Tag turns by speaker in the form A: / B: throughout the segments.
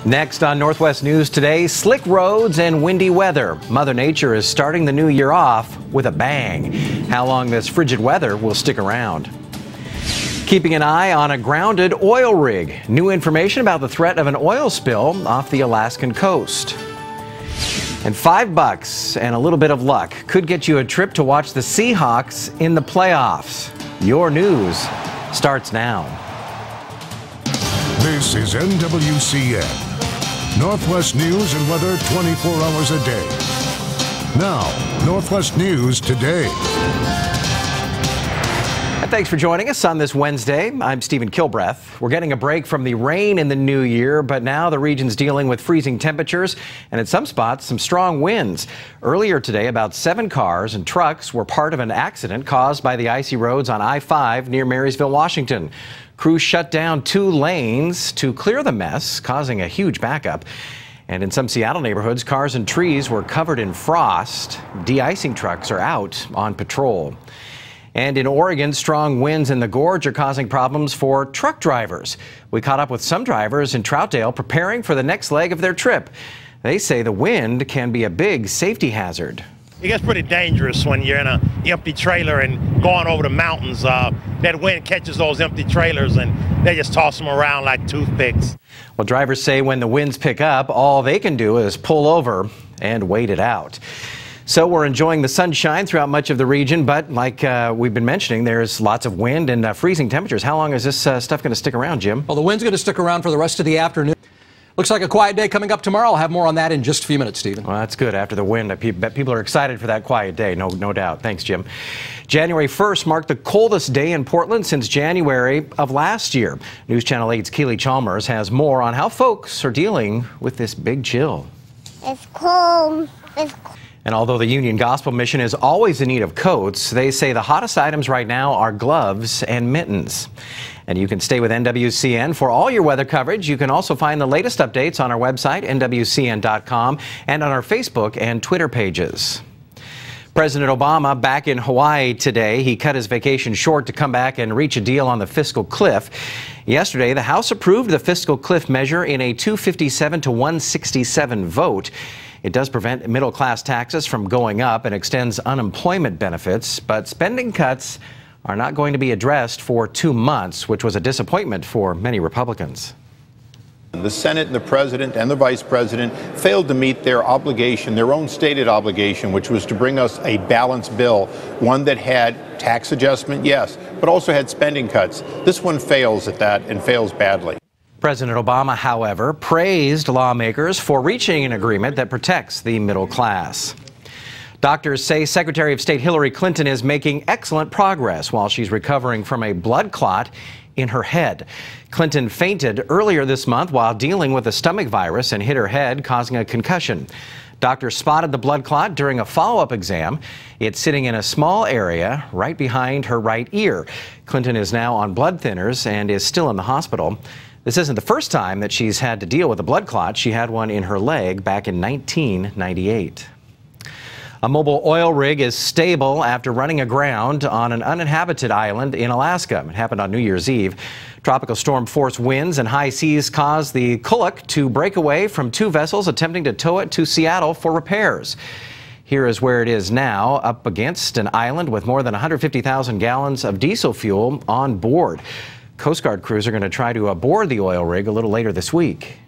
A: Next on Northwest News today, slick roads and windy weather. Mother Nature is starting the new year off with a bang. How long this frigid weather will stick around. Keeping an eye on a grounded oil rig. New information about the threat of an oil spill off the Alaskan coast. And $5 and a little bit of luck could get you a trip to watch the Seahawks in the playoffs. Your news starts now.
B: This is NWCN. Northwest News and weather 24 hours a day. Now, Northwest News today.
A: And thanks for joining us on this Wednesday. I'm Stephen Kilbreath. We're getting a break from the rain in the new year, but now the region's dealing with freezing temperatures and at some spots, some strong winds. Earlier today, about 7 cars and trucks were part of an accident caused by the icy roads on I-5 near Marysville, Washington. Crews shut down 2 lanes to clear the mess, causing a huge backup. And in some Seattle neighborhoods, cars and trees were covered in frost. De-icing trucks are out on patrol. And in Oregon, strong winds in the gorge are causing problems for truck drivers. We caught up with some drivers in Troutdale preparing for the next leg of their trip. They say the wind can be a big safety hazard.
C: It gets pretty dangerous when you're in an empty trailer and going over the mountains. That wind catches those empty trailers and they just toss them around like toothpicks.
A: Well, drivers say when the winds pick up, all they can do is pull over and wait it out. So we're enjoying the sunshine throughout much of the region, but like we've been mentioning, there's lots of wind and freezing temperatures. How long is this stuff going to stick around, Jim?
D: Well, the wind's going to stick around for the rest of the afternoon. Looks like a quiet day coming up tomorrow. I'll have more on that in just a few minutes, Stephen.
A: Well, that's good. After the wind, I bet people are excited for that quiet day. No doubt. Thanks, Jim. January 1st marked the coldest day in Portland since January of last year. News Channel 8's Keely Chalmers has more on how folks are dealing with this big chill.
E: It's cold. It's cold.
A: And although the Union Gospel Mission is always in need of coats, they say the hottest items right now are gloves and mittens. And you can stay with NWCN for all your weather coverage. You can also find the latest updates on our website, NWCN.com, and on our Facebook and Twitter pages. President Obama back in Hawaii today. He cut his vacation short to come back and reach a deal on the fiscal cliff. Yesterday, the House approved the fiscal cliff measure in a 257 to 167 vote. It does prevent middle-class taxes from going up and extends unemployment benefits, but spending cuts are not going to be addressed for 2 months, which was a disappointment for many Republicans.
F: The Senate and the President and the Vice President failed to meet their obligation, their own stated obligation, which was to bring us a balanced bill, one that had tax adjustment, yes, but also had spending cuts. This one fails at that and fails badly.
A: President Obama, however, praised lawmakers for reaching an agreement that protects the middle class. Doctors say Secretary of State Hillary Clinton is making excellent progress while she's recovering from a blood clot in her head. Clinton fainted earlier this month while dealing with a stomach virus and hit her head, causing a concussion. Doctors spotted the blood clot during a follow-up exam. It's sitting in a small area right behind her right ear. Clinton is now on blood thinners and is still in the hospital. This isn't the first time that she's had to deal with a blood clot. She had one in her leg back in 1998. A mobile oil rig is stable after running aground on an uninhabited island in Alaska. It happened on New Year's Eve. Tropical storm force winds and high seas caused the Kuluk to break away from 2 vessels attempting to tow it to Seattle for repairs. Here is where it is now, up against an island with more than 150,000 gallons of diesel fuel on board. Coast Guard crews are going to try to board the oil rig a little later this week.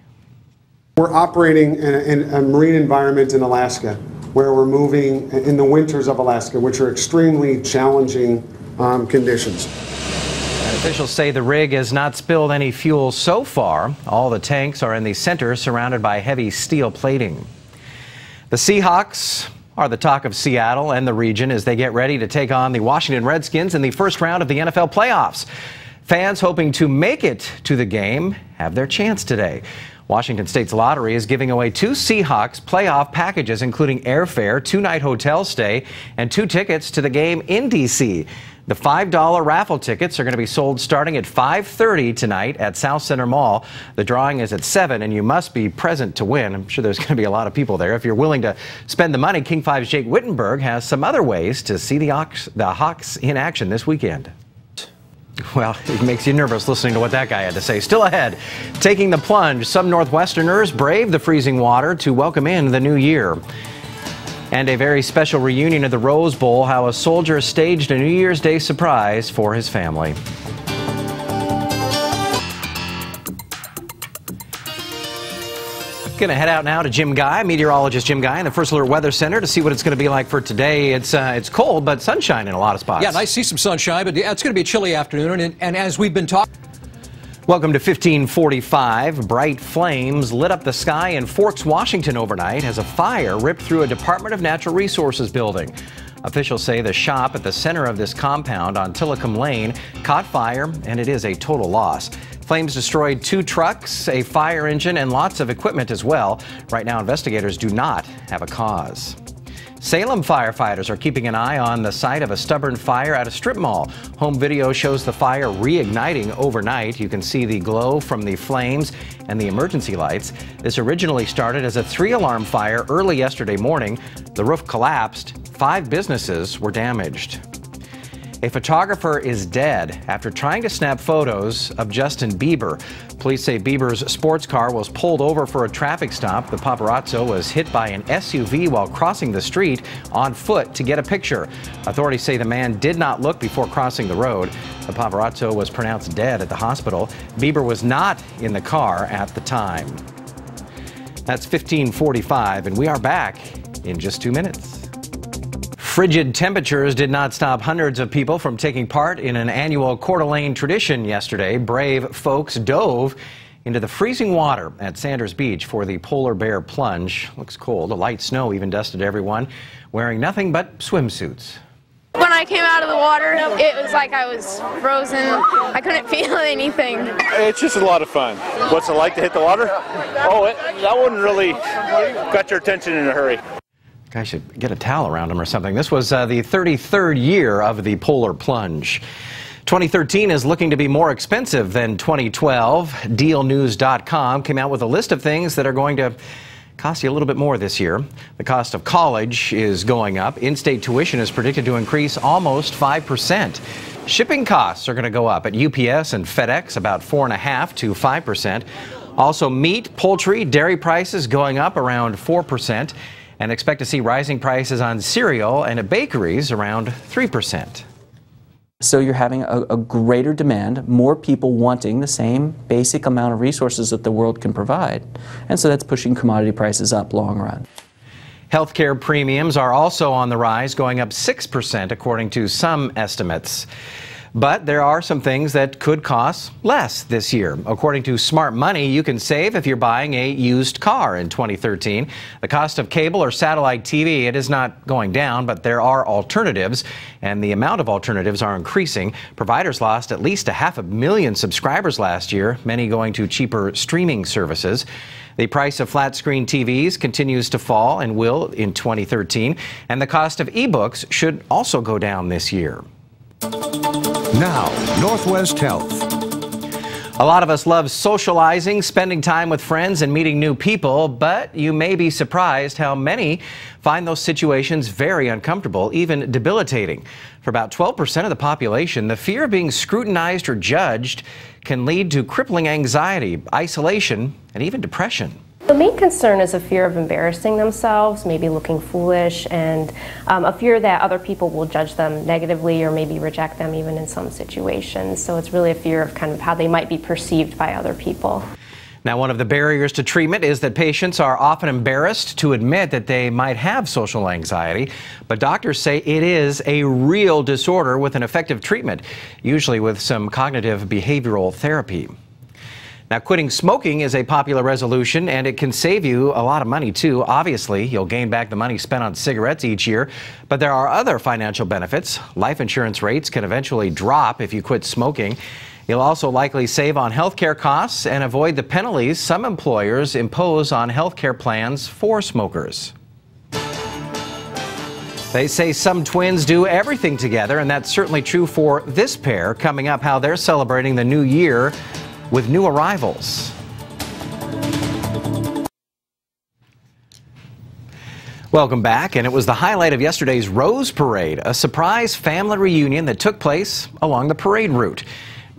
G: We're operating in a marine environment in Alaska where we're moving in the winters of Alaska, which are extremely challenging conditions.
A: And officials say the rig has not spilled any fuel so far. All the tanks are in the center, surrounded by heavy steel plating. The Seahawks are the talk of Seattle and the region as they get ready to take on the Washington Redskins in the first round of the NFL playoffs. Fans hoping to make it to the game have their chance today. Washington State's lottery is giving away 2 Seahawks playoff packages, including airfare, 2-night hotel stay, and 2 tickets to the game in D.C. The $5 raffle tickets are going to be sold starting at 5:30 tonight at South Center Mall. The drawing is at 7, and you must be present to win. I'm sure there's going to be a lot of people there. If you're willing to spend the money, King 5's Jake Wittenberg has some other ways to see the Hawks in action this weekend. Well, it makes you nervous listening to what that guy had to say. Still ahead, taking the plunge, some Northwesterners brave the freezing water to welcome in the new year. And a very special reunion at the Rose Bowl, how a soldier staged a New Year's Day surprise for his family. Going to head out now to Jim Guy, meteorologist Jim Guy in the First Alert Weather Center to see what it's going to be like for today. It's cold, but sunshine in a lot of spots.
D: Yeah, nice to see some sunshine, but yeah, it's going to be a chilly afternoon. And as we've been talking.
A: Welcome to 1545. Bright flames lit up the sky in Forks, Washington overnight as a fire ripped through a Department of Natural Resources building. Officials say the shop at the center of this compound on Tillicum Lane caught fire, and it is a total loss. Flames destroyed 2 trucks, a fire engine, and lots of equipment as well. Right now, investigators do not have a cause. Salem firefighters are keeping an eye on the site of a stubborn fire at a strip mall. Home video shows the fire reigniting overnight. You can see the glow from the flames and the emergency lights. This originally started as a 3-alarm fire early yesterday morning. The roof collapsed. 5 businesses were damaged. A photographer is dead after trying to snap photos of Justin Bieber. Police say Bieber's sports car was pulled over for a traffic stop. The paparazzo was hit by an SUV while crossing the street on foot to get a picture. Authorities say the man did not look before crossing the road. The paparazzo was pronounced dead at the hospital. Bieber was not in the car at the time. That's 1545, and we are back in just 2 minutes. Frigid temperatures did not stop hundreds of people from taking part in an annual Coeur d'Alene tradition yesterday. Brave folks dove into the freezing water at Sanders Beach for the polar bear plunge. Looks cold. A light snow even dusted everyone, wearing nothing but swimsuits.
H: When I came out of the water, it was like I was frozen. I couldn't feel anything.
I: It's just a lot of fun. What's it like to hit the water? Oh, that wouldn't really got your attention in a hurry.
A: I should get a towel around him or something. This was the 33rd year of the polar plunge. 2013 is looking to be more expensive than 2012. DealNews.com came out with a list of things that are going to cost you a little bit more this year. The cost of college is going up. In-state tuition is predicted to increase almost 5%. Shipping costs are going to go up at UPS and FedEx about 4.5% to 5%. Also, meat, poultry, dairy prices going up around 4%. And expect to see rising prices on cereal and at bakeries around 3%.
J: So you're having a greater demand, more people wanting the same basic amount of resources that the world can provide. And so that's pushing commodity prices up long run.
A: Healthcare premiums are also on the rise, going up 6% according to some estimates. But there are some things that could cost less this year. According to Smart Money, you can save if you're buying a used car in 2013. The cost of cable or satellite TV, it is not going down, but there are alternatives, and the amount of alternatives are increasing. Providers lost at least 500,000 subscribers last year, many going to cheaper streaming services. The price of flat-screen TVs continues to fall and will in 2013, and the cost of ebooks should also go down this year.
B: Now, Northwest Health.
A: A lot of us love socializing, spending time with friends, and meeting new people, but you may be surprised how many find those situations very uncomfortable, even debilitating. For about 12% of the population, the fear of being scrutinized or judged can lead to crippling anxiety, isolation, and even depression.
K: The main concern is a fear of embarrassing themselves, maybe looking foolish, and a fear that other people will judge them negatively or maybe reject them even in some situations. So it's really a fear of kind of how they might be perceived by other people.
A: Now, one of the barriers to treatment is that patients are often embarrassed to admit that they might have social anxiety, but doctors say it is a real disorder with an effective treatment, usually with some cognitive behavioral therapy. Now, quitting smoking is a popular resolution, and it can save you a lot of money, too. Obviously, you'll gain back the money spent on cigarettes each year, but there are other financial benefits. Life insurance rates can eventually drop if you quit smoking. You'll also likely save on health care costs and avoid the penalties some employers impose on health care plans for smokers. They say some twins do everything together, and that's certainly true for this pair. Coming up, how they're celebrating the new year with new arrivals. Welcome back, and it was the highlight of yesterday's Rose Parade, a surprise family reunion that took place along the parade route.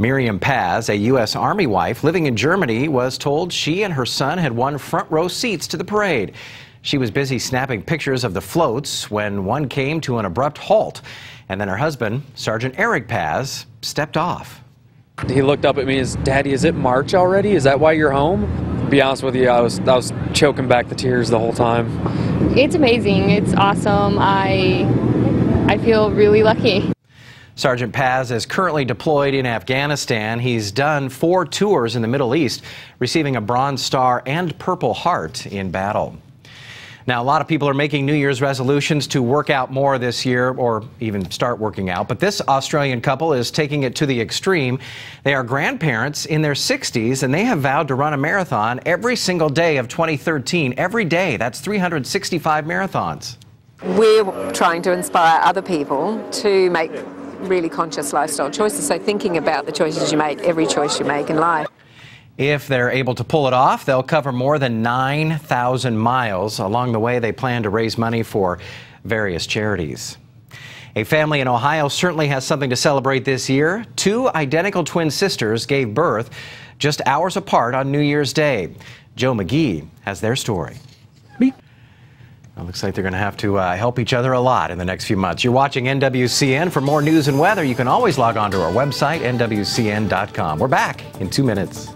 A: Miriam Paz, a U.S. Army wife living in Germany, was told she and her son had won front row seats to the parade. She was busy snapping pictures of the floats when one came to an abrupt halt. And then her husband, Sergeant Eric Paz, stepped off.
L: He looked up at me as, "Daddy, is it March already? Is that why you're home?" To be honest with you, I was choking back the tears the whole time.
H: It's amazing. It's awesome. I feel really lucky.
A: Sergeant Paz is currently deployed in Afghanistan. He's done 4 tours in the Middle East, receiving a Bronze Star and Purple Heart in battle. Now, a lot of people are making New Year's resolutions to work out more this year, or even start working out. But this Australian couple is taking it to the extreme. They are grandparents in their 60s, and they have vowed to run a marathon every single day of 2013. Every day. That's 365 marathons.
M: We're trying to inspire other people to make really conscious lifestyle choices. So thinking about the choices you make, every choice you make in life.
A: If they're able to pull it off, they'll cover more than 9,000 miles. Along the way, they plan to raise money for various charities. A family in Ohio certainly has something to celebrate this year. 2 identical twin sisters gave birth just hours apart on New Year's Day. Joe McGee has their story. It looks like they're going to have to help each other a lot in the next few months. You're watching NWCN. For more news and weather, you can always log on to our website, nwcn.com. We're back in 2 minutes.